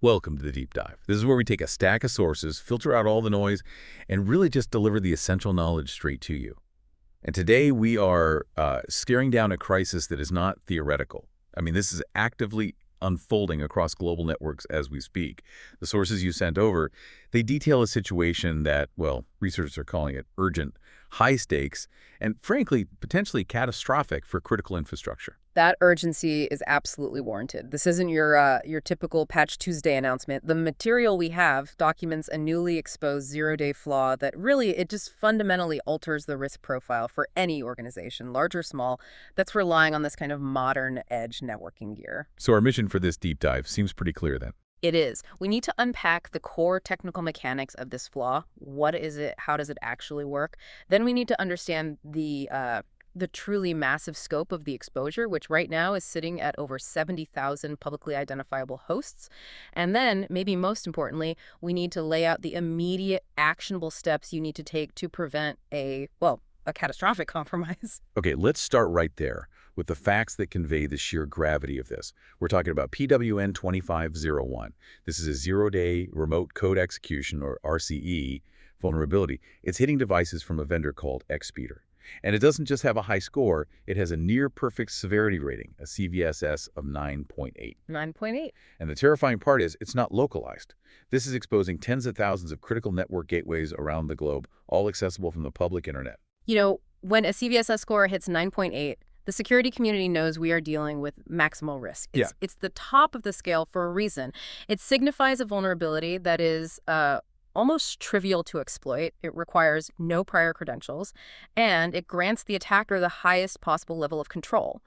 Welcome to the Deep Dive. This is where we take a stack of sources, filter out all the noise, and really just deliver the essential knowledge straight to you. And today we are staring down a crisis that is not theoretical. I mean, this is actively unfolding across global networks as we speak. The sources you sent over, they detail a situation that, well, researchers are calling it urgent, high stakes, and frankly, potentially catastrophic for critical infrastructure. That urgency is absolutely warranted. This isn't your typical Patch Tuesday announcement. The material we have documents a newly exposed zero-day flaw that really, it just fundamentally alters the risk profile for any organization, large or small, that's relying on this kind of modern edge networking gear. So our mission for this deep dive seems pretty clear then. It is. We need to unpack the core technical mechanics of this flaw. What is it? How does it actually work? Then we need to understand the truly massive scope of the exposure, which right now is sitting at over 70,000 publicly identifiable hosts. And then, maybe most importantly, we need to lay out the immediate actionable steps you need to take to prevent a catastrophic compromise. Okay, let's start right there with the facts that convey the sheer gravity of this. We're talking about PWN-2501. This is a zero-day remote code execution, or RCE, vulnerability. It's hitting devices from a vendor called XSpeeder. And it doesn't just have a high score, it has a near-perfect severity rating, a CVSS of 9.8. 9.8. And the terrifying part is it's not localized. This is exposing tens of thousands of critical network gateways around the globe, all accessible from the public internet. You know, when a CVSS score hits 9.8, the security community knows we are dealing with maximal risk. It's the top of the scale for a reason. It signifies a vulnerability that is almost trivial to exploit. It requires no prior credentials, and it grants the attacker the highest possible level of control.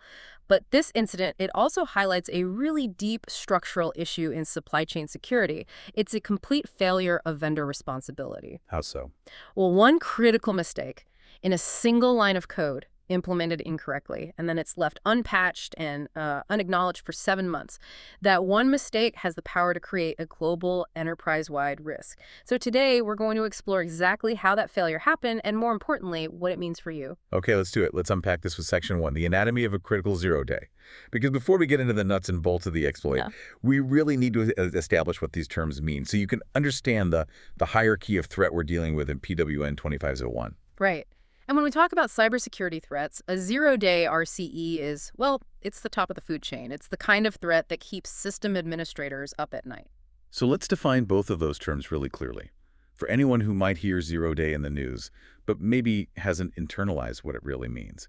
But this incident, it also highlights a really deep structural issue in supply chain security. It's a complete failure of vendor responsibility. How so? Well, one critical mistake in a single line of code implemented incorrectly, and then it's left unpatched and unacknowledged for 7 months. That one mistake has the power to create a global enterprise-wide risk. So today, we're going to explore exactly how that failure happened and, more importantly, what it means for you. Okay, let's do it. Let's unpack this with Section 1, the anatomy of a critical zero-day. Because before we get into the nuts and bolts of the exploit, we really need to establish what these terms mean so you can understand the hierarchy of threat we're dealing with in PWN-2501. Right. And when we talk about cybersecurity threats, a zero-day RCE is, well, it's the top of the food chain. It's the kind of threat that keeps system administrators up at night. So let's define both of those terms really clearly. For anyone who might hear zero-day in the news, but maybe hasn't internalized what it really means,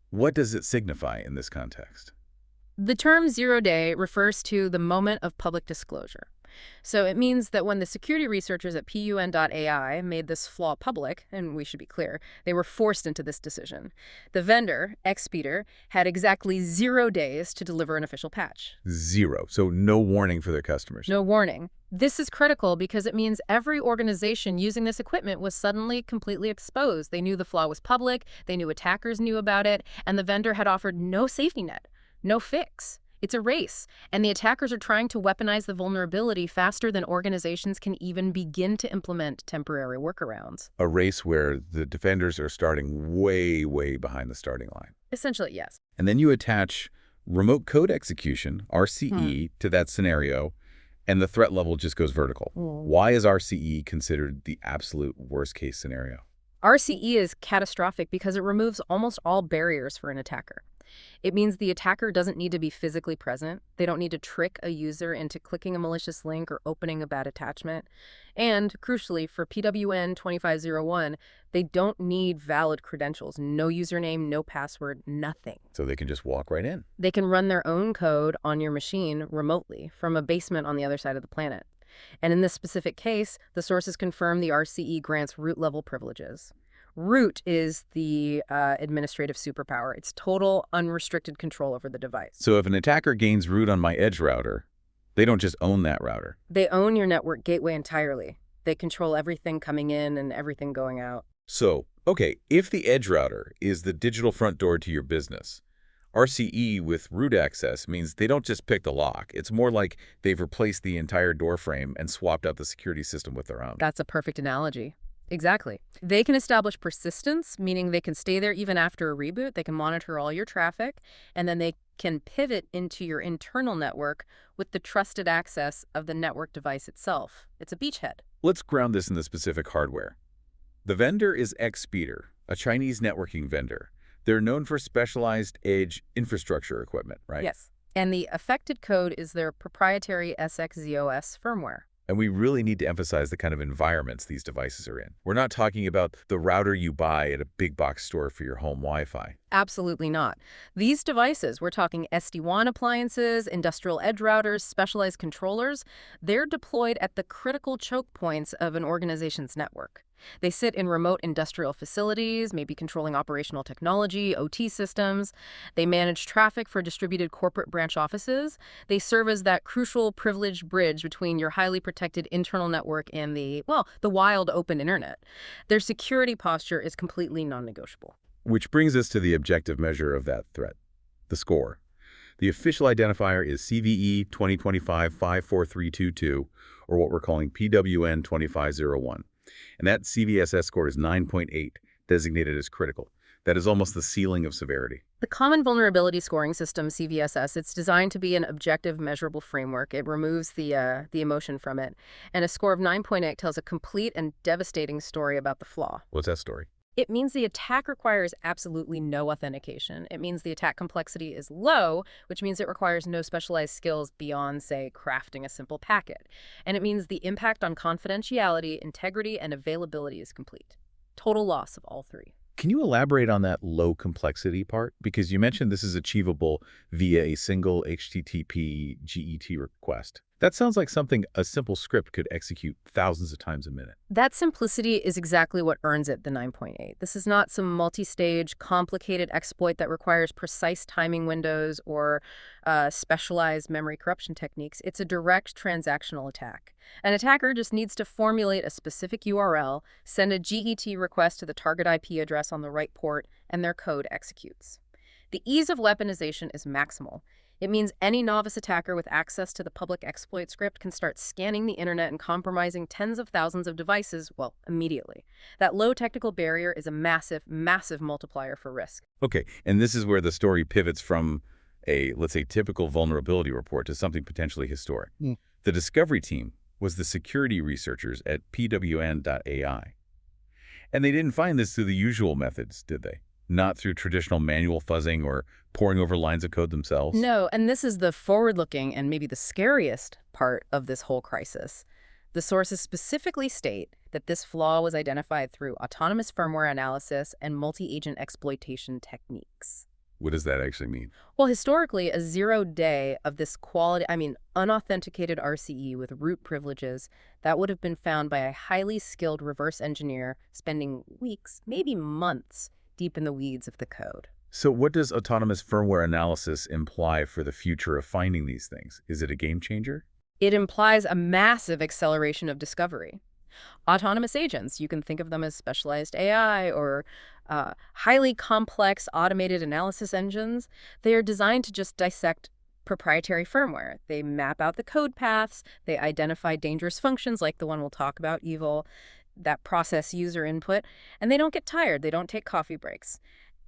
what does it signify in this context? The term zero-day refers to the moment of public disclosure. So it means that when the security researchers at PUN.AI made this flaw public, and we should be clear, they were forced into this decision. The vendor, XSpeeder, had exactly 0 days to deliver an official patch. 0. So no warning for their customers. No warning. This is critical because it means every organization using this equipment was suddenly completely exposed. They knew the flaw was public, they knew attackers knew about it, and the vendor had offered no safety net, no fix. It's a race, and the attackers are trying to weaponize the vulnerability faster than organizations can even begin to implement temporary workarounds. A race where the defenders are starting way, way behind the starting line. Essentially, yes. And then you attach remote code execution, RCE, to that scenario, and the threat level just goes vertical. Why is RCE considered the absolute worst-case scenario? RCE is catastrophic because it removes almost all barriers for an attacker. It means the attacker doesn't need to be physically present. They don't need to trick a user into clicking a malicious link or opening a bad attachment. And, crucially, for PWN-2501, they don't need valid credentials. No username, no password, nothing. So they can just walk right in. They can run their own code on your machine remotely from a basement on the other side of the planet. And in this specific case, the sources confirm the RCE grants root-level privileges. Root is the administrative superpower. It's total unrestricted control over the device. So if an attacker gains root on my edge router, they don't just own that router. They own your network gateway entirely. They control everything coming in and everything going out. So, okay, if the edge router is the digital front door to your business, RCE with root access means they don't just pick the lock. It's more like they've replaced the entire door frame and swapped out the security system with their own. That's a perfect analogy. Exactly. They can establish persistence, meaning they can stay there even after a reboot. They can monitor all your traffic, and then they can pivot into your internal network with the trusted access of the network device itself. It's a beachhead. Let's ground this in the specific hardware. The vendor is XSpeeder, a Chinese networking vendor. They're known for specialized edge infrastructure equipment, right? Yes. And the affected code is their proprietary SXZOS firmware. And we really need to emphasize the kind of environments these devices are in. We're not talking about the router you buy at a big box store for your home Wi-Fi. Absolutely not. These devices, we're talking SD-WAN appliances, industrial edge routers, specialized controllers, they're deployed at the critical choke points of an organization's network. They sit in remote industrial facilities, maybe controlling operational technology, OT systems. They manage traffic for distributed corporate branch offices. They serve as that crucial privileged bridge between your highly protected internal network and the wild open internet. Their security posture is completely non-negotiable. Which brings us to the objective measure of that threat, the score. The official identifier is CVE-2025-54322, or what we're calling PWN-2501. And that CVSS score is 9.8, designated as critical. That is almost the ceiling of severity. The Common Vulnerability Scoring System, CVSS, it's designed to be an objective, measurable framework. It removes the emotion from it. And a score of 9.8 tells a complete and devastating story about the flaw. What's that story? It means the attack requires absolutely no authentication. It means the attack complexity is low, which means it requires no specialized skills beyond, say, crafting a simple packet. And it means the impact on confidentiality, integrity, and availability is complete. Total loss of all three. Can you elaborate on that low complexity part? Because you mentioned this is achievable via a single HTTP GET request. That sounds like something a simple script could execute thousands of times a minute. That simplicity is exactly what earns it the 9.8. This is not some multi-stage, complicated exploit that requires precise timing windows or specialized memory corruption techniques. It's a direct transactional attack. An attacker just needs to formulate a specific URL, send a GET request to the target IP address on the right port, and their code executes. The ease of weaponization is maximal. It means any novice attacker with access to the public exploit script can start scanning the internet and compromising tens of thousands of devices, well, immediately. That low technical barrier is a massive, massive multiplier for risk. Okay, and this is where the story pivots from a, let's say, typical vulnerability report to something potentially historic. The discovery team was the security researchers at PWN.AI. And they didn't find this through the usual methods, did they? Not through traditional manual fuzzing or poring over lines of code themselves? No, and this is the forward-looking and maybe the scariest part of this whole crisis. The sources specifically state that this flaw was identified through autonomous firmware analysis and multi-agent exploitation techniques. What does that actually mean? Well, historically, a 0 day of this unauthenticated RCE with root privileges, that would have been found by a highly skilled reverse engineer spending weeks, maybe months, deep in the weeds of the code. So what does autonomous firmware analysis imply for the future of finding these things? Is it a game changer? It implies a massive acceleration of discovery. Autonomous agents, you can think of them as specialized AI or highly complex automated analysis engines. They are designed to just dissect proprietary firmware. They map out the code paths, they identify dangerous functions like the one we'll talk about, evil, that process user input, and they don't get tired, they don't take coffee breaks.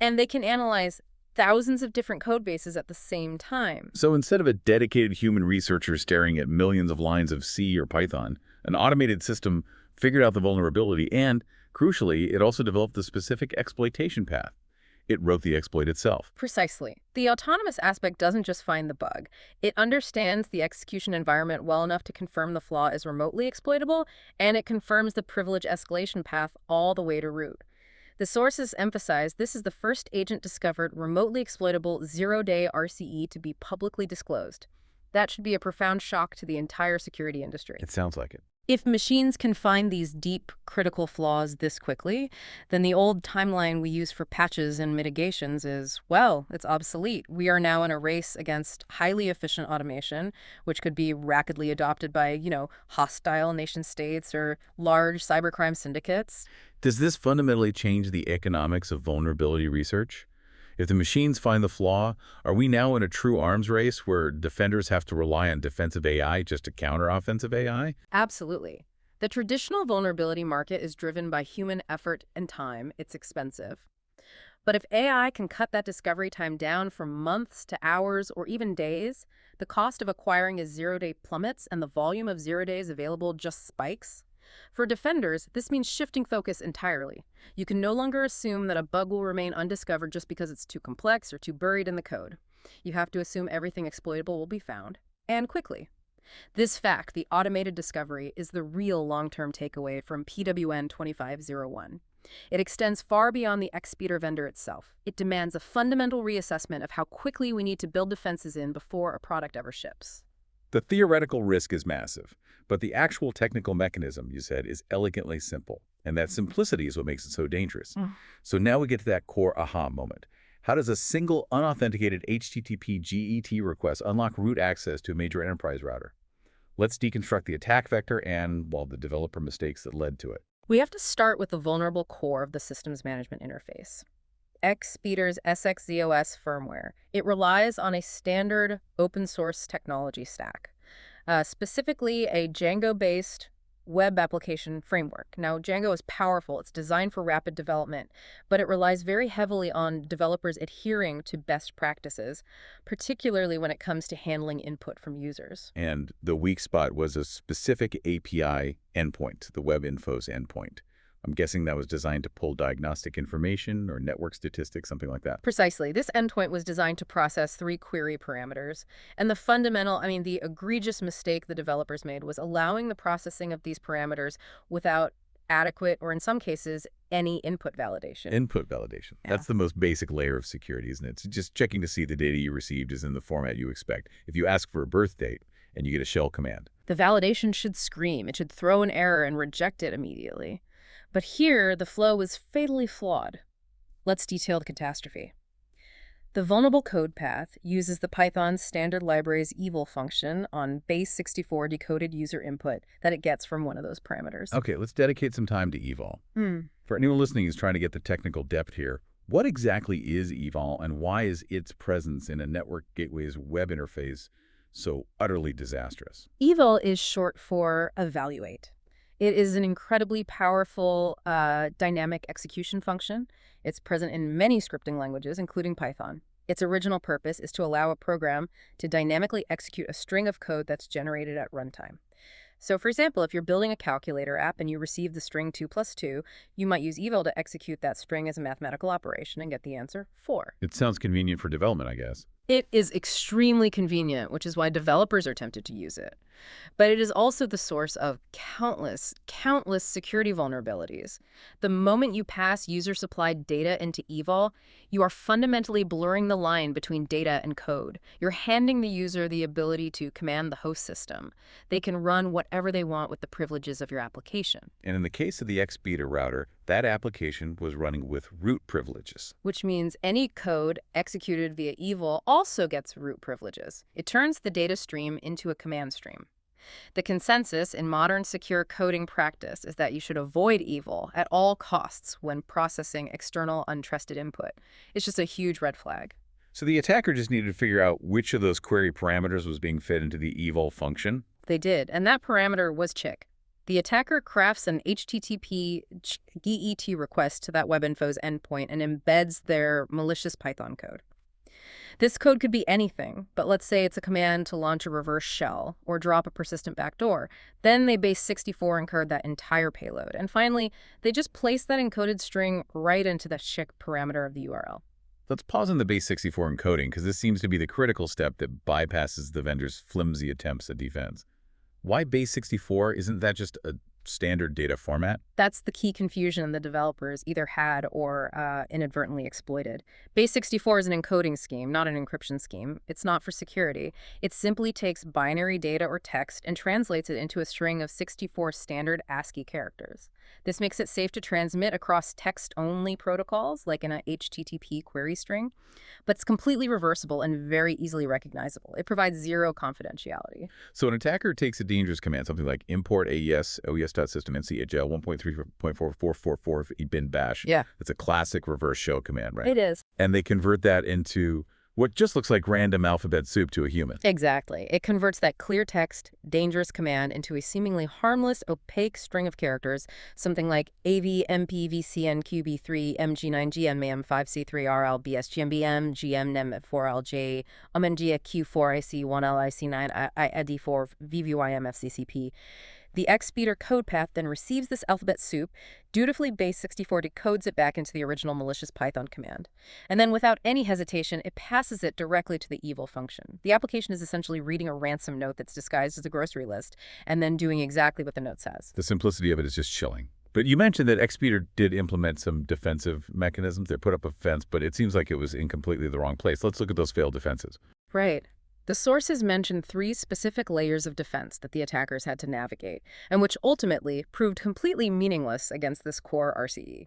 And they can analyze thousands of different code bases at the same time. So instead of a dedicated human researcher staring at millions of lines of C or Python, an automated system figured out the vulnerability and, crucially, it also developed the specific exploitation path. It wrote the exploit itself. Precisely. The autonomous aspect doesn't just find the bug. It understands the execution environment well enough to confirm the flaw is remotely exploitable, and it confirms the privilege escalation path all the way to root. The sources emphasize this is the first agent-discovered, remotely exploitable 0-day RCE to be publicly disclosed. That should be a profound shock to the entire security industry. It sounds like it. If machines can find these deep, critical flaws this quickly, then the old timeline we use for patches and mitigations is, well, it's obsolete. We are now in a race against highly efficient automation, which could be rapidly adopted by, hostile nation states or large cybercrime syndicates. Does this fundamentally change the economics of vulnerability research? If the machines find the flaw, are we now in a true arms race where defenders have to rely on defensive AI just to counter offensive AI? Absolutely. The traditional vulnerability market is driven by human effort and time. It's expensive. But if AI can cut that discovery time down from months to hours or even days, the cost of acquiring a zero-day plummets and the volume of zero days available just spikes. For defenders, this means shifting focus entirely. You can no longer assume that a bug will remain undiscovered just because it's too complex or too buried in the code. You have to assume everything exploitable will be found, and quickly. This fact, the automated discovery, is the real long-term takeaway from PWN-2501. It extends far beyond the XSpeeder vendor itself. It demands a fundamental reassessment of how quickly we need to build defenses in before a product ever ships. The theoretical risk is massive, but the actual technical mechanism, you said, is elegantly simple. And that simplicity is what makes it so dangerous. So now we get to that core aha moment. How does a single unauthenticated HTTP GET request unlock root access to a major enterprise router? Let's deconstruct the attack vector and, well, the developer mistakes that led to it. We have to start with the vulnerable core of the systems management interface. XSpeeder's SXZOS firmware. It relies on a standard open source technology stack, specifically a Django-based web application framework. Now, Django is powerful. It's designed for rapid development, but it relies very heavily on developers adhering to best practices, particularly when it comes to handling input from users. And the weak spot was a specific API endpoint, the web infos endpoint. I'm guessing that was designed to pull diagnostic information or network statistics, something like that. Precisely. This endpoint was designed to process 3 query parameters. And the egregious mistake the developers made was allowing the processing of these parameters without adequate, or in some cases, any input validation. Input validation. Yeah. That's the most basic layer of security, isn't it? It's just checking to see the data you received is in the format you expect. If you ask for a birth date and you get a shell command, the validation should scream. It should throw an error and reject it immediately. But here, the flow was fatally flawed. Let's detail the catastrophe. The vulnerable code path uses the Python standard library's evil function on base 64 decoded user input that it gets from one of those parameters. Okay, let's dedicate some time to eval. For anyone listening who's trying to get the technical depth here, what exactly is eval and why is its presence in a network gateway's web interface so utterly disastrous? Eval is short for evaluate. It is an incredibly powerful dynamic execution function. It's present in many scripting languages, including Python. Its original purpose is to allow a program to dynamically execute a string of code that's generated at runtime. So, for example, if you're building a calculator app and you receive the string 2 + 2, you might use eval to execute that string as a mathematical operation and get the answer 4. It sounds convenient for development, I guess. It is extremely convenient, which is why developers are tempted to use it. But it is also the source of countless security vulnerabilities. The moment you pass user-supplied data into eval, you are fundamentally blurring the line between data and code. You're handing the user the ability to command the host system. They can run whatever they want with the privileges of your application. And in the case of the XSpeeder router, that application was running with root privileges. Which means any code executed via eval also gets root privileges. It turns the data stream into a command stream. The consensus in modern secure coding practice is that you should avoid eval at all costs when processing external untrusted input. It's just a huge red flag. So the attacker just needed to figure out which of those query parameters was being fed into the eval function? They did, and that parameter was chick. The attacker crafts an HTTP GET request to that WebInfo's endpoint and embeds their malicious Python code. This code could be anything, but let's say it's a command to launch a reverse shell or drop a persistent backdoor. Then they base 64 encode that entire payload. And finally, they just place that encoded string right into the chick parameter of the URL. Let's pause on the base 64 encoding, because this seems to be the critical step that bypasses the vendor's flimsy attempts at defense. Why base 64? Isn't that just a standard data format? That's the key confusion the developers either had or inadvertently exploited. Base 64 is an encoding scheme, not an encryption scheme. It's not for security. It simply takes binary data or text and translates it into a string of 64 standard ASCII characters. This makes it safe to transmit across text-only protocols, like in a HTTP query string, but it's completely reversible and very easily recognizable. It provides zero confidentiality. So an attacker takes a dangerous command, something like import AES, OES.system, NCHL 1.3.444 bin bash. Yeah. It's a classic reverse shell command, right? It is. And they convert that into, what just looks like random alphabet soup to a human. Exactly. It converts that clear text, dangerous command into a seemingly harmless, opaque string of characters, something like AV, MP, VCN, QB3, MG9, GMM, 5C3RL, BSGMBM, GMNEM, 4LJ, UMNG, Q4, IC1L, IC9, ID4, VVYM, FCCP. The XSpeeder code path then receives this alphabet soup, dutifully base64 decodes it back into the original malicious Python command. And then without any hesitation, it passes it directly to the evil function. The application is essentially reading a ransom note that's disguised as a grocery list, and then doing exactly what the note says. The simplicity of it is just chilling. But you mentioned that XSpeeder did implement some defensive mechanisms. They put up a fence, but it seems like it was in completely the wrong place. Let's look at those failed defenses. Right. The sources mention 3 specific layers of defense that the attackers had to navigate, and which ultimately proved completely meaningless against this core RCE.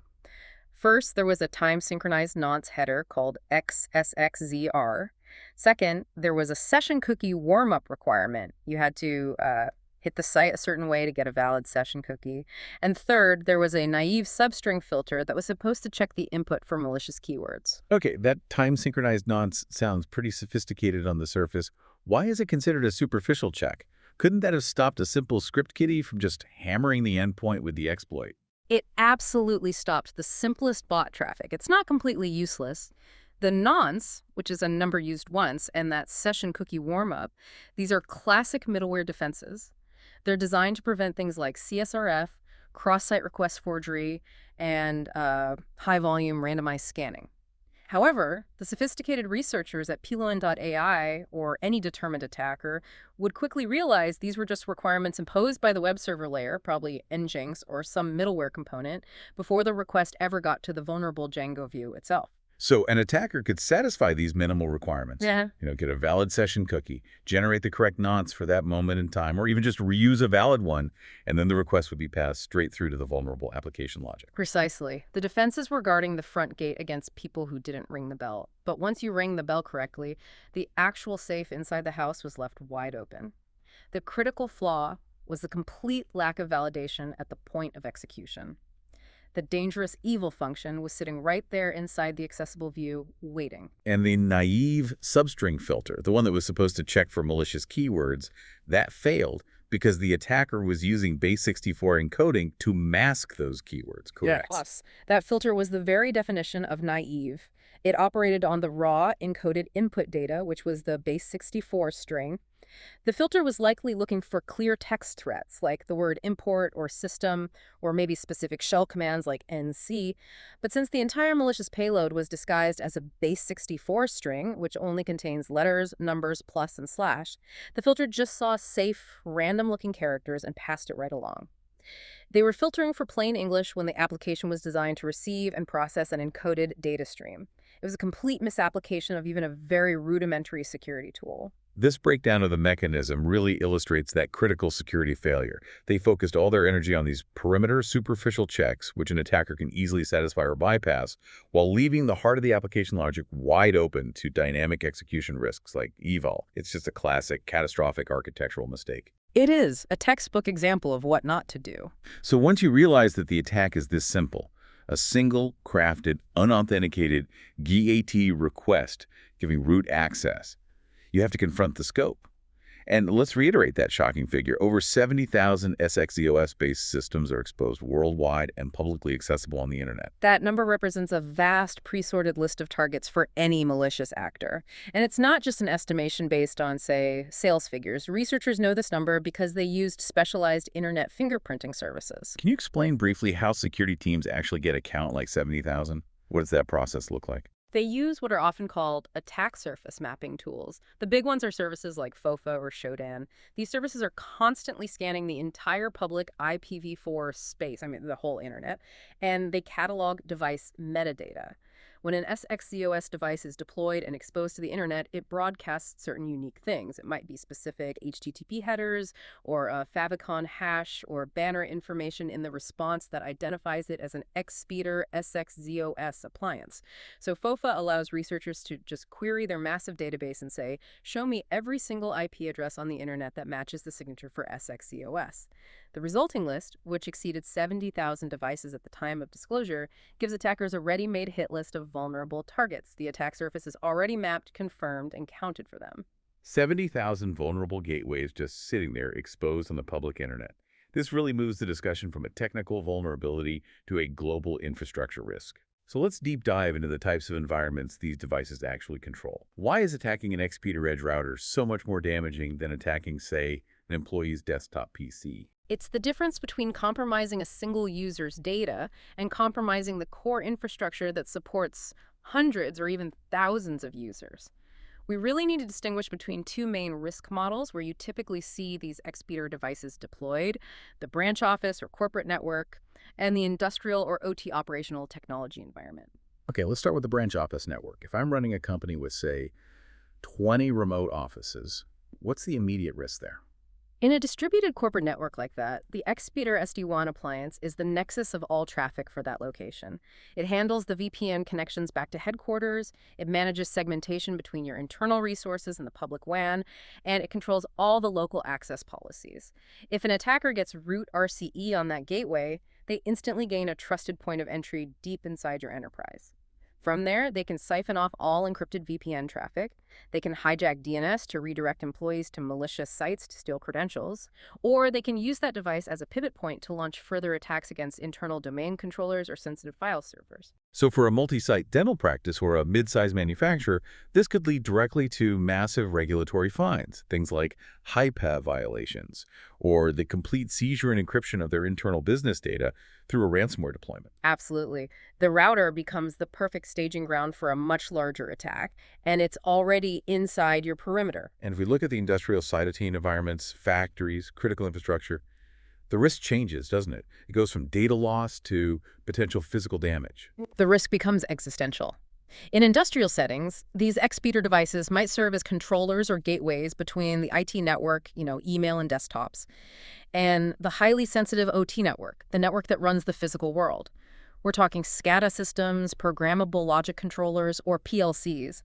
First, there was a time-synchronized nonce header called XSXZOS. Second, there was a session cookie warm-up requirement. You had to hit the site a certain way to get a valid session cookie. And third, there was a naive substring filter that was supposed to check the input for malicious keywords. Okay, that time-synchronized nonce sounds pretty sophisticated on the surface. Why is it considered a superficial check? Couldn't that have stopped a simple script kiddie from just hammering the endpoint with the exploit? It absolutely stopped the simplest bot traffic. It's not completely useless. The nonce, which is a number used once, and that session cookie warm-up, these are classic middleware defenses. They're designed to prevent things like CSRF, cross-site request forgery, and high-volume randomized scanning. However, the sophisticated researchers at Pilon.ai, or any determined attacker, would quickly realize these were just requirements imposed by the web server layer, probably Nginx or some middleware component, before the request ever got to the vulnerable Django view itself. So an attacker could satisfy these minimal requirements. Yeah. Get a valid session cookie, generate the correct nonce for that moment in time, or even just reuse a valid one, and then the request would be passed straight through to the vulnerable application logic. Precisely. The defenses were guarding the front gate against people who didn't ring the bell. But once you rang the bell correctly, the actual safe inside the house was left wide open. The critical flaw was the complete lack of validation at the point of execution. The dangerous evil function was sitting right there inside the accessible view, waiting. And the naive substring filter, the one that was supposed to check for malicious keywords, that failed because the attacker was using base64 encoding to mask those keywords, correct? Plus, that filter was the very definition of naive. It operated on the raw encoded input data, which was the base64 string. The filter was likely looking for clear text threats, like the word import or system, or maybe specific shell commands like NC. But since the entire malicious payload was disguised as a base64 string, which only contains letters, numbers, plus, and slash, the filter just saw safe, random-looking characters and passed it right along. They were filtering for plain English when the application was designed to receive and process an encoded data stream. It was a complete misapplication of even a very rudimentary security tool. This breakdown of the mechanism really illustrates that critical security failure. They focused all their energy on these perimeter superficial checks, which an attacker can easily satisfy or bypass, while leaving the heart of the application logic wide open to dynamic execution risks like eval. It's just a classic catastrophic architectural mistake. It is a textbook example of what not to do. So once you realize that the attack is this simple, a single crafted, unauthenticated GAT request giving root access, you have to confront the scope. And let's reiterate that shocking figure. Over 70,000 SXZOS-based systems are exposed worldwide and publicly accessible on the internet. That number represents a vast pre-sorted list of targets for any malicious actor. And it's not just an estimation based on, say, sales figures. Researchers know this number because they used specialized internet fingerprinting services. Can you explain briefly how security teams actually get a count like 70,000? What does that process look like? They use what are often called attack surface mapping tools. The big ones are services like FOFA or Shodan. These services are constantly scanning the entire public IPv4 space, the whole internet, and they catalog device metadata. When an SXZOS device is deployed and exposed to the internet, it broadcasts certain unique things. It might be specific HTTP headers or a favicon hash or banner information in the response that identifies it as an XSpeeder SXZOS appliance. So FOFA allows researchers to just query their massive database and say, show me every single IP address on the internet that matches the signature for SXZOS. The resulting list, which exceeded 70,000 devices at the time of disclosure, gives attackers a ready-made hit list of vulnerable targets. The attack surface is already mapped, confirmed, and counted for them. 70,000 vulnerable gateways just sitting there exposed on the public internet. This really moves the discussion from a technical vulnerability to a global infrastructure risk. So let's deep dive into the types of environments these devices actually control. Why is attacking an XSpeeder Edge router so much more damaging than attacking, say, an employee's desktop PC? It's the difference between compromising a single user's data and compromising the core infrastructure that supports hundreds or even thousands of users. We really need to distinguish between two main risk models where you typically see these XSpeeder devices deployed: the branch office or corporate network, and the industrial or OT operational technology environment. Okay, let's start with the branch office network. If I'm running a company with, say, 20 remote offices, what's the immediate risk there? In a distributed corporate network like that, the XSpeeder SD-WAN appliance is the nexus of all traffic for that location. It handles the VPN connections back to headquarters, it manages segmentation between your internal resources and the public WAN, and it controls all the local access policies. If an attacker gets root RCE on that gateway, they instantly gain a trusted point of entry deep inside your enterprise. From there, they can siphon off all encrypted VPN traffic, they can hijack DNS to redirect employees to malicious sites to steal credentials, or they can use that device as a pivot point to launch further attacks against internal domain controllers or sensitive file servers. So for a multi-site dental practice or a mid-sized manufacturer, this could lead directly to massive regulatory fines, things like HIPAA violations, or the complete seizure and encryption of their internal business data through a ransomware deployment. Absolutely. The router becomes the perfect staging ground for a much larger attack, and it's already inside your perimeter. And if we look at the industrial cytotine environments, factories, critical infrastructure, the risk changes, doesn't it? It goes from data loss to potential physical damage. The risk becomes existential. In industrial settings, these XSpeeder devices might serve as controllers or gateways between the IT network, email and desktops, and the highly sensitive OT network, the network that runs the physical world. We're talking SCADA systems, programmable logic controllers, or PLCs.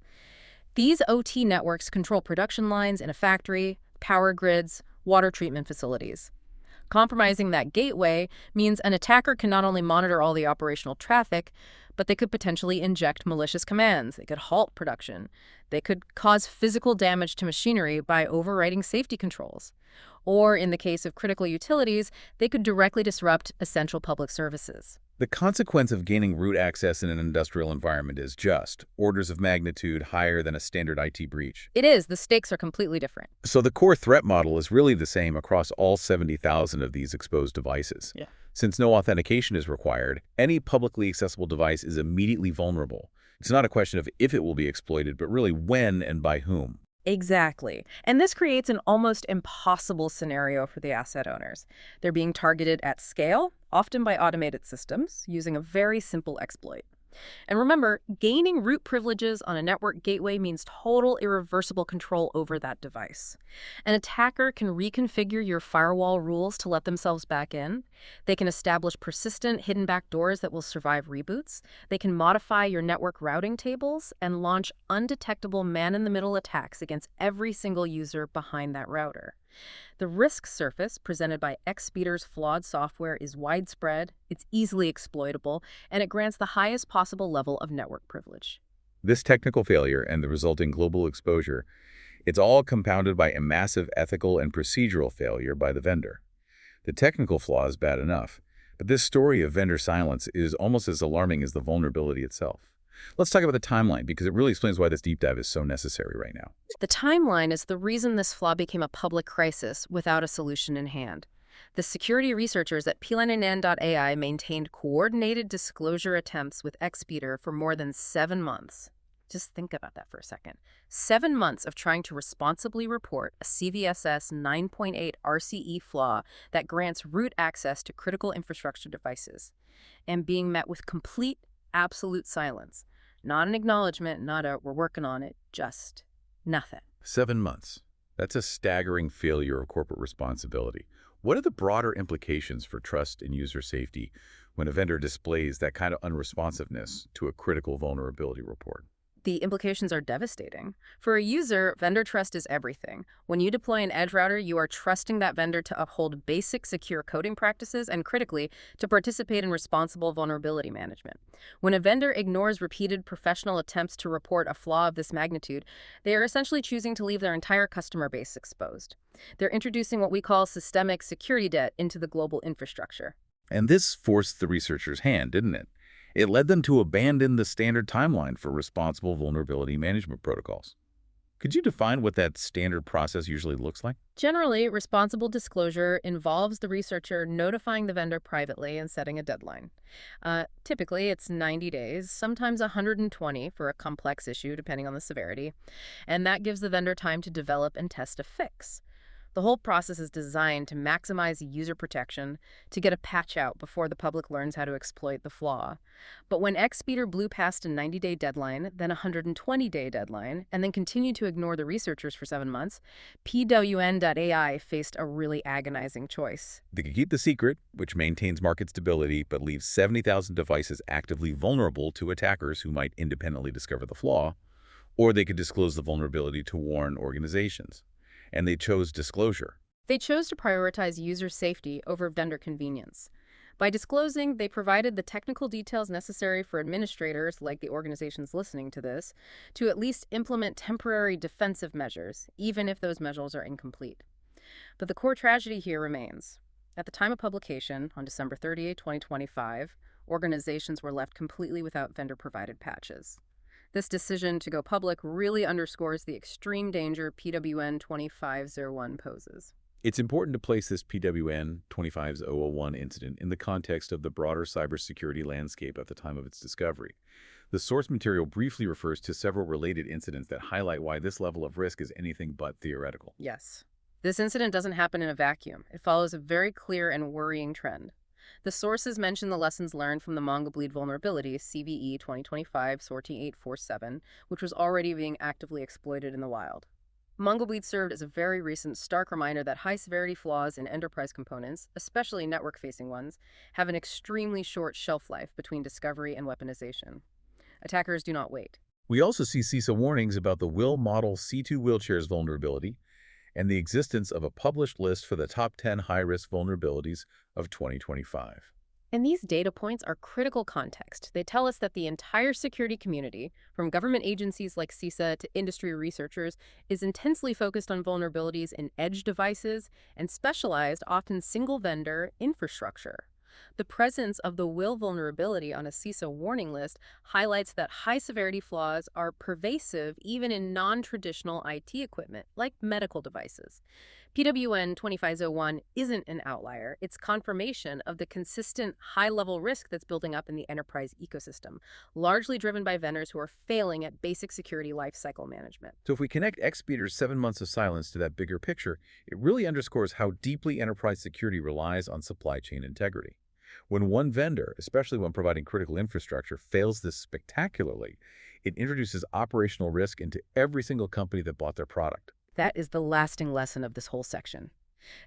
These OT networks control production lines in a factory, power grids, water treatment facilities. Compromising that gateway means an attacker can not only monitor all the operational traffic, but they could potentially inject malicious commands. They could halt production. They could cause physical damage to machinery by overriding safety controls. Or in the case of critical utilities, they could directly disrupt essential public services. The consequence of gaining root access in an industrial environment is just orders of magnitude higher than a standard IT breach. It is. The stakes are completely different. So the core threat model is really the same across all 70,000 of these exposed devices. Yeah. Since no authentication is required, any publicly accessible device is immediately vulnerable. It's not a question of if it will be exploited, but really when and by whom. Exactly. And this creates an almost impossible scenario for the asset owners. They're being targeted at scale, often by automated systems, using a very simple exploit. And remember, gaining root privileges on a network gateway means total irreversible control over that device. An attacker can reconfigure your firewall rules to let themselves back in. They can establish persistent hidden backdoors that will survive reboots. They can modify your network routing tables and launch undetectable man-in-the-middle attacks against every single user behind that router. The risk surface presented by XSpeeder's flawed software is widespread, it's easily exploitable, and it grants the highest possible level of network privilege. This technical failure and the resulting global exposure, it's all compounded by a massive ethical and procedural failure by the vendor. The technical flaw is bad enough, but this story of vendor silence is almost as alarming as the vulnerability itself. Let's talk about the timeline, because it really explains why this deep dive is so necessary right now. The timeline is the reason this flaw became a public crisis without a solution in hand. The security researchers at PLNN.ai maintained coordinated disclosure attempts with XSpeeder for more than 7 months. Just think about that for a second. 7 months of trying to responsibly report a CVSS 9.8 RCE flaw that grants root access to critical infrastructure devices, and being met with complete, absolute silence. Not an acknowledgement, not a "we're working on it," just nothing. 7 months. That's a staggering failure of corporate responsibility. What are the broader implications for trust and user safety when a vendor displays that kind of unresponsiveness to a critical vulnerability report? The implications are devastating. For a user, vendor trust is everything. When you deploy an edge router, you are trusting that vendor to uphold basic secure coding practices and, critically, to participate in responsible vulnerability management. When a vendor ignores repeated professional attempts to report a flaw of this magnitude, they are essentially choosing to leave their entire customer base exposed. They're introducing what we call systemic security debt into the global infrastructure. And this forced the researchers' hand, didn't it? It led them to abandon the standard timeline for responsible vulnerability management protocols. Could you define what that standard process usually looks like? Generally, responsible disclosure involves the researcher notifying the vendor privately and setting a deadline. Typically, it's 90 days, sometimes 120 for a complex issue, depending on the severity, and that gives the vendor time to develop and test a fix. The whole process is designed to maximize user protection, to get a patch out before the public learns how to exploit the flaw. But when XSpeeder blew past a 90-day deadline, then a 120-day deadline, and then continued to ignore the researchers for 7 months, PWN.AI faced a really agonizing choice. They could keep the secret, which maintains market stability, but leaves 70,000 devices actively vulnerable to attackers who might independently discover the flaw, or they could disclose the vulnerability to warn organizations. And they chose disclosure. They chose to prioritize user safety over vendor convenience. By disclosing, they provided the technical details necessary for administrators, like the organizations listening to this, to at least implement temporary defensive measures, even if those measures are incomplete. But the core tragedy here remains. At the time of publication, on December 30, 2025, organizations were left completely without vendor-provided patches. This decision to go public really underscores the extreme danger PWN-2501 poses. It's important to place this PWN-25001 incident in the context of the broader cybersecurity landscape at the time of its discovery. The source material briefly refers to several related incidents that highlight why this level of risk is anything but theoretical. Yes. This incident doesn't happen in a vacuum. It follows a very clear and worrying trend. The sources mention the lessons learned from the MongoBleed vulnerability, CVE-2025-54322, which was already being actively exploited in the wild. MongoBleed served as a very recent, stark reminder that high-severity flaws in enterprise components, especially network-facing ones, have an extremely short shelf life between discovery and weaponization. Attackers do not wait. We also see CISA warnings about the Will Model C2 wheelchairs vulnerability and the existence of a published list for the top 10 high-risk vulnerabilities of 2025. And these data points are critical context. They tell us that the entire security community, from government agencies like CISA to industry researchers, is intensely focused on vulnerabilities in edge devices and specialized, often single-vendor, infrastructure. The presence of the Will vulnerability on a CISA warning list highlights that high-severity flaws are pervasive even in non-traditional IT equipment, like medical devices. PWN-2501 isn't an outlier. It's confirmation of the consistent high-level risk that's building up in the enterprise ecosystem, largely driven by vendors who are failing at basic security lifecycle management. So if we connect XSpeeder's 7 months of silence to that bigger picture, it really underscores how deeply enterprise security relies on supply chain integrity. When one vendor, especially when providing critical infrastructure, fails this spectacularly, it introduces operational risk into every single company that bought their product. That is the lasting lesson of this whole section.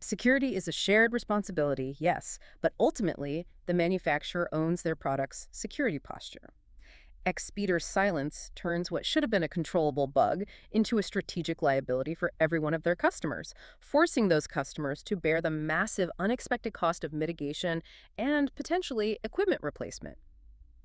Security is a shared responsibility, yes, but ultimately, the manufacturer owns their product's security posture. XSpeeder's silence turns what should have been a controllable bug into a strategic liability for every one of their customers, forcing those customers to bear the massive unexpected cost of mitigation and, potentially, equipment replacement.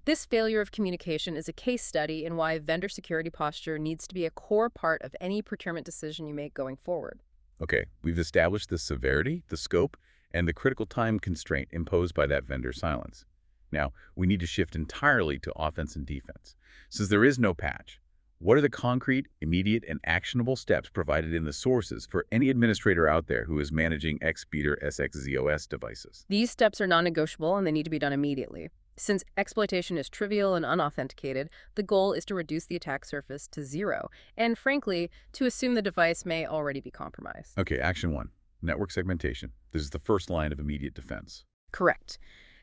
This failure of communication is a case study in why vendor security posture needs to be a core part of any procurement decision you make going forward. Okay, we've established the severity, the scope, and the critical time constraint imposed by that vendor silence. Now, we need to shift entirely to offense and defense. Since there is no patch, what are the concrete, immediate, and actionable steps provided in the sources for any administrator out there who is managing XSpeeder SXZOS devices? These steps are non-negotiable and they need to be done immediately. Since exploitation is trivial and unauthenticated, the goal is to reduce the attack surface to 0, and frankly, to assume the device may already be compromised. Okay, action 1, network segmentation. This is the first line of immediate defense. Correct.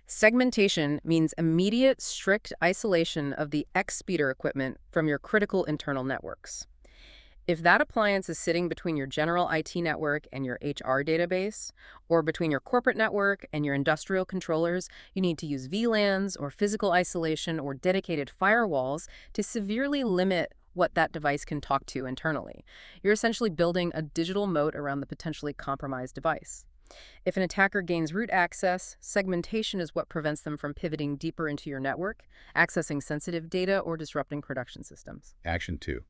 Segmentation means immediate, strict isolation of the XSpeeder equipment from your critical internal networks. If that appliance is sitting between your general IT network and your HR database, or between your corporate network and your industrial controllers, you need to use VLANs or physical isolation or dedicated firewalls to severely limit what that device can talk to internally. You're essentially building a digital moat around the potentially compromised device. If an attacker gains root access, segmentation is what prevents them from pivoting deeper into your network, accessing sensitive data, or disrupting production systems. Action 2.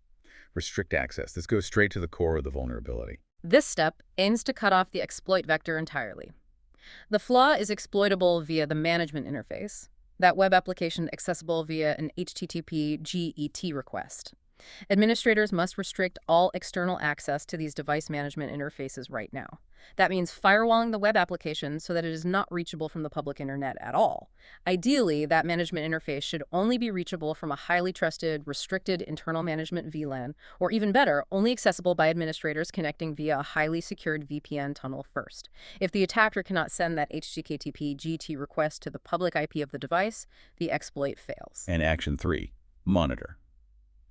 Restrict access. This goes straight to the core of the vulnerability. This step aims to cut off the exploit vector entirely. The flaw is exploitable via the management interface, that web application accessible via an HTTP GET request. Administrators must restrict all external access to these device management interfaces right now. That means firewalling the web application so that it is not reachable from the public internet at all. Ideally, that management interface should only be reachable from a highly trusted, restricted internal management VLAN, or even better, only accessible by administrators connecting via a highly secured VPN tunnel first. If the attacker cannot send that HTTP GT request to the public IP of the device, the exploit fails. And action 3. Monitor.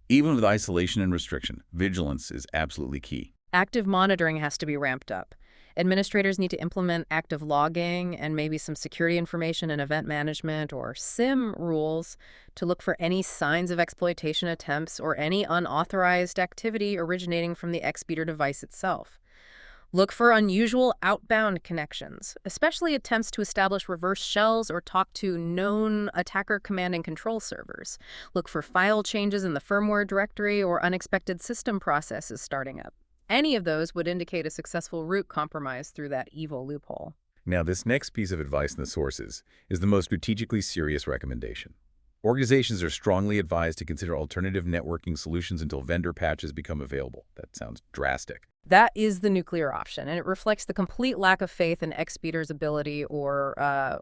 Even with isolation and restriction, vigilance is absolutely key. Active monitoring has to be ramped up. Administrators need to implement active logging and maybe some security information and event management or SIM rules to look for any signs of exploitation attempts or any unauthorized activity originating from the XSpeeder device itself. Look for unusual outbound connections, especially attempts to establish reverse shells or talk to known attacker command and control servers. Look for file changes in the firmware directory or unexpected system processes starting up. Any of those would indicate a successful root compromise through that evil loophole. Now, this next piece of advice in the sources is the most strategically serious recommendation. Organizations are strongly advised to consider alternative networking solutions until vendor patches become available. That sounds drastic. That is the nuclear option, and it reflects the complete lack of faith in XSpeeder's ability or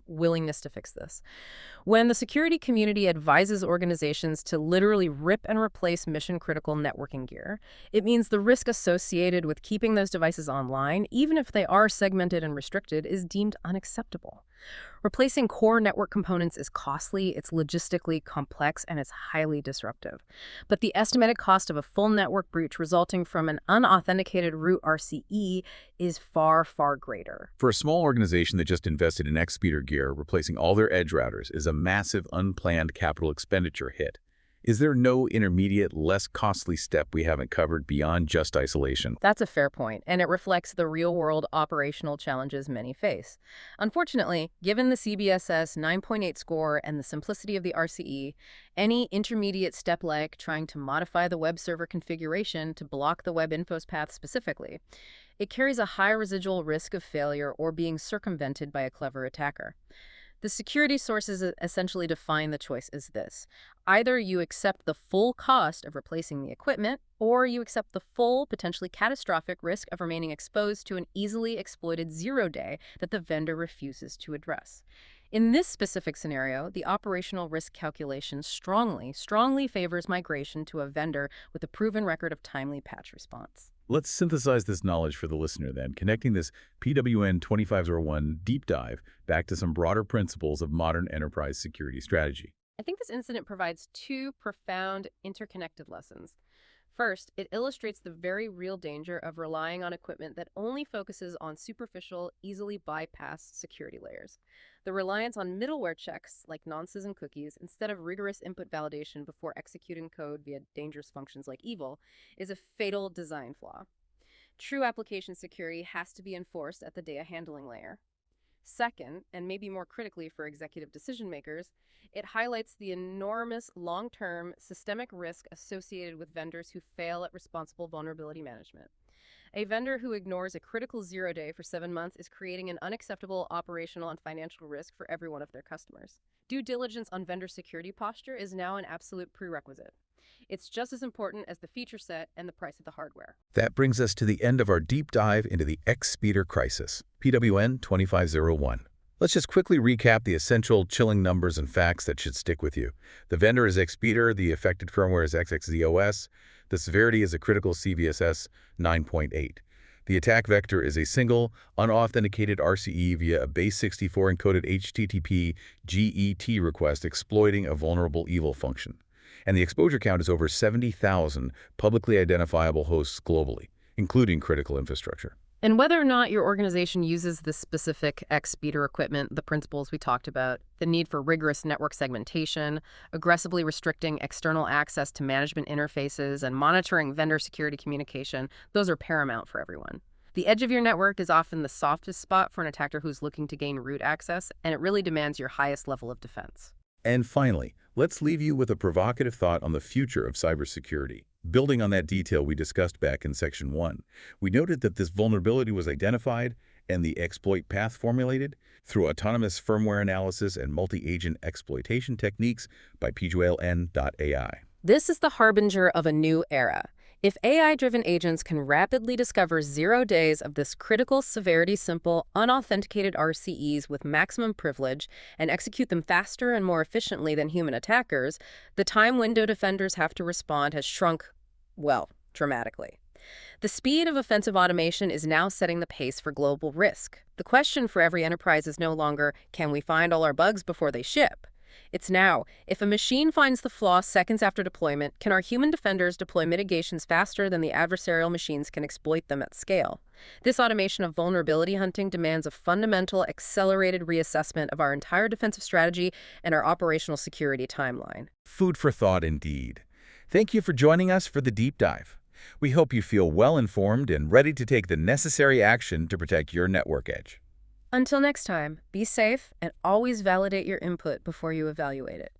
willingness to fix this. When the security community advises organizations to literally rip and replace mission-critical networking gear, it means the risk associated with keeping those devices online, even if they are segmented and restricted, is deemed unacceptable. Replacing core network components is costly, it's logistically complex, and it's highly disruptive. But the estimated cost of a full network breach resulting from an unauthenticated root RCE is far, far greater. For a small organization that just invested in XSpeeder gear, replacing all their edge routers is a massive, unplanned capital expenditure hit. Is there no intermediate, less costly step we haven't covered beyond just isolation? That's a fair point, and it reflects the real-world operational challenges many face. Unfortunately, given the CBSS 9.8 score and the simplicity of the RCE, any intermediate step like trying to modify the web server configuration to block the web infos path specifically, it carries a high residual risk of failure or being circumvented by a clever attacker. The security sources essentially define the choice as this. Either you accept the full cost of replacing the equipment, or you accept the full, potentially catastrophic risk of remaining exposed to an easily exploited zero-day that the vendor refuses to address. In this specific scenario, the operational risk calculation strongly favors migration to a vendor with a proven record of timely patch response. Let's synthesize this knowledge for the listener then, connecting this PWN-2501 deep dive back to some broader principles of modern enterprise security strategy. I think this incident provides two profound interconnected lessons. First, it illustrates the very real danger of relying on equipment that only focuses on superficial, easily bypassed security layers. The reliance on middleware checks like nonces and cookies instead of rigorous input validation before executing code via dangerous functions like evil is a fatal design flaw. True application security has to be enforced at the data handling layer. Second, and maybe more critically for executive decision makers, it highlights the enormous long-term systemic risk associated with vendors who fail at responsible vulnerability management. A vendor who ignores a critical zero-day for 7 months is creating an unacceptable operational and financial risk for every one of their customers. Due diligence on vendor security posture is now an absolute prerequisite. It's just as important as the feature set and the price of the hardware. That brings us to the end of our deep dive into the XSpeeder crisis, PWN-2501. Let's just quickly recap the essential chilling numbers and facts that should stick with you. The vendor is XSpeeder, the affected firmware is XSZOS, the severity is a critical CVSS 9.8. The attack vector is a single, unauthenticated RCE via a base64 encoded HTTP GET request exploiting a vulnerable evil function. And the exposure count is over 70,000 publicly identifiable hosts globally, including critical infrastructure. And whether or not your organization uses this specific XSpeeder equipment, the principles we talked about, the need for rigorous network segmentation, aggressively restricting external access to management interfaces, and monitoring vendor security communication, those are paramount for everyone. The edge of your network is often the softest spot for an attacker who's looking to gain root access, and it really demands your highest level of defense. And finally, let's leave you with a provocative thought on the future of cybersecurity. Building on that detail we discussed back in Section 1, we noted that this vulnerability was identified and the exploit path formulated through autonomous firmware analysis and multi-agent exploitation techniques by PGLN.ai. This is the harbinger of a new era. If AI-driven agents can rapidly discover 0 days of this critical severity-simple, unauthenticated RCEs with maximum privilege and execute them faster and more efficiently than human attackers, the time window defenders have to respond has shrunk, well, dramatically. The speed of offensive automation is now setting the pace for global risk. The question for every enterprise is no longer, can we find all our bugs before they ship? It's now, if a machine finds the flaw seconds after deployment, can our human defenders deploy mitigations faster than the adversarial machines can exploit them at scale? This automation of vulnerability hunting demands a fundamental, accelerated reassessment of our entire defensive strategy and our operational security timeline. Food for thought indeed. Thank you for joining us for the deep dive. We hope you feel well-informed and ready to take the necessary action to protect your network edge. Until next time, be safe and always validate your input before you evaluate it.